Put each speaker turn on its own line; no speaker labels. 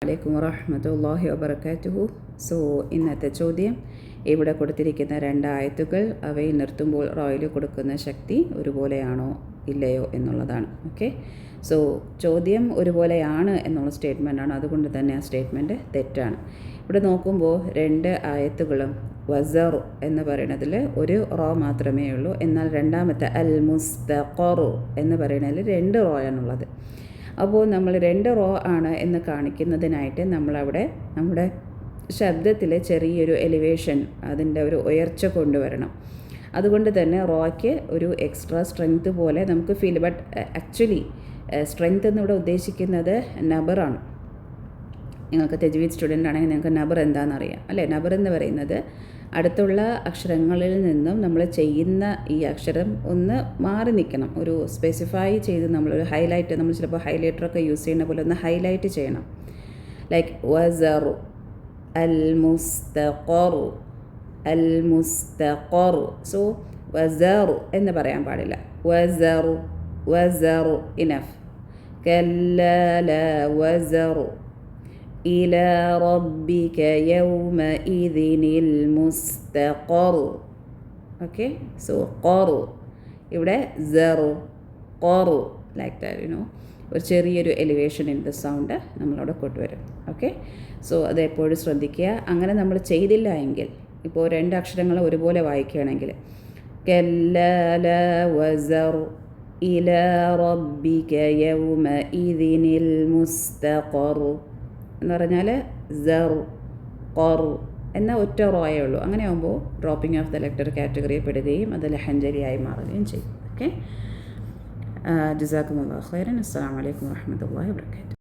അലൈക്കും വറഹ്മത്തുള്ളാഹി വബറകാതുഹു. സോ ഇന്നത്തെ ചോദ്യം, ഇവിടെ കൊടുത്തിരിക്കുന്ന 2 ആയത്തുകൾ അവയിൽ നിർത്തുമ്പോൾ റോയിൽ കൊടുക്കുന്ന ശക്തി ഒരുപോലെയാണോ ഇല്ലയോ എന്നുള്ളതാണ്. ഓക്കെ, സോ ചോദ്യം ഒരുപോലെയാണ് എന്നുള്ള സ്റ്റേറ്റ്മെൻറ്റാണ്, അതുകൊണ്ട് തന്നെ ആ സ്റ്റേറ്റ്മെൻറ്റ് തെറ്റാണ്. ഇവിടെ നോക്കുമ്പോൾ 2 ആയത്തുകളും വസറു എന്ന് പറയുന്നതിൽ ഒരു റോ മാത്രമേ ഉള്ളൂ, എന്നാൽ രണ്ടാമത്തെ അൽ മുസ്തഖറു എന്ന് പറയുന്നതിൽ 2 റോയാണുള്ളത്. അപ്പോൾ നമ്മൾ 2 റോ ആണ് എന്ന് കാണിക്കുന്നതിനായിട്ട് നമ്മളവിടെ നമ്മുടെ ശബ്ദത്തിൽ ചെറിയൊരു എലിവേഷൻ, അതിൻ്റെ ഒരു ഉയർച്ച കൊണ്ടുവരണം. അതുകൊണ്ട് തന്നെ റോയ്ക്ക് ഒരു എക്സ്ട്രാ സ്ട്രെങ്ത് പോലെ നമുക്ക് ഫീൽ. ബട്ട് ആക്ച്വലി സ്ട്രെങ്ത് എന്നിവിടെ ഉദ്ദേശിക്കുന്നത് നബറാണ്. നിങ്ങൾക്ക് തജ്വീദ് സ്റ്റുഡൻ്റ് ആണെങ്കിൽ നിങ്ങൾക്ക് നബർ എന്താണെന്നറിയാം അല്ലേ? നബർ എന്ന് പറയുന്നത് അടുത്തുള്ള അക്ഷരങ്ങളിൽ നിന്നും നമ്മൾ ചെയ്യുന്ന ഈ അക്ഷരം ഒന്ന് മാറി നിൽക്കണം, ഒരു സ്പെസിഫൈ ചെയ്ത് നമ്മളൊരു ഹൈലൈറ്റ്, നമ്മൾ ചിലപ്പോൾ ഹൈലൈറ്ററൊക്കെ യൂസ് ചെയ്യുന്ന പോലെ ഒന്ന് ഹൈലൈറ്റ് ചെയ്യണം. ലൈക്ക് വസറു, അൽ മുസ്തഖറു, അൽ മുസ്തഖറു. സോ വസറു എന്ന് പറയാൻ പാടില്ല. വസറു, വസറു ഇനഫ്. കല്ലാ ലാ വസറു إلى ربك يومئذ المستقر. ഓക്കെ, സോ ഖറു ഇവിടെ സറു, ഖറു ലൈക്ക് ദാറ്റ് ഒരു ചെറിയൊരു എലിവേഷൻ ഇൻ ദ സൗണ്ട് നമ്മളവിടെ കൊണ്ടുവരും. ഓക്കെ, സോ അത് എപ്പോഴും ശ്രദ്ധിക്കുക. അങ്ങനെ നമ്മൾ ചെയ്തില്ല എങ്കിൽ, ഇപ്പോൾ 2 അക്ഷരങ്ങൾ ഒരുപോലെ വായിക്കുകയാണെങ്കിൽ കല്ലാ ലാ വസറു ഇലാ റബ്ബിക യൗമഇദിനിൽ മുസ്തഖർ എന്ന് പറഞ്ഞാൽ സറു, ഖറു എന്ന ഒറ്റ റോയേ ഉള്ളൂ. അങ്ങനെ ആകുമ്പോൾ ഡ്രോപ്പിംഗ് ഓഫ് ദ ലെറ്റർ കാറ്റഗറിയിൽ പെടുകയും അത് ലഹഞ്ചരിയായി മാറുകയും ചെയ്യും. ഓക്കെ, ജസാക്കുമുല്ലാഹു ഖൈറൻ. അസ്സലാമു അലൈക്കും വറഹ്മത്തുള്ളാഹി വബറകാതുഹു.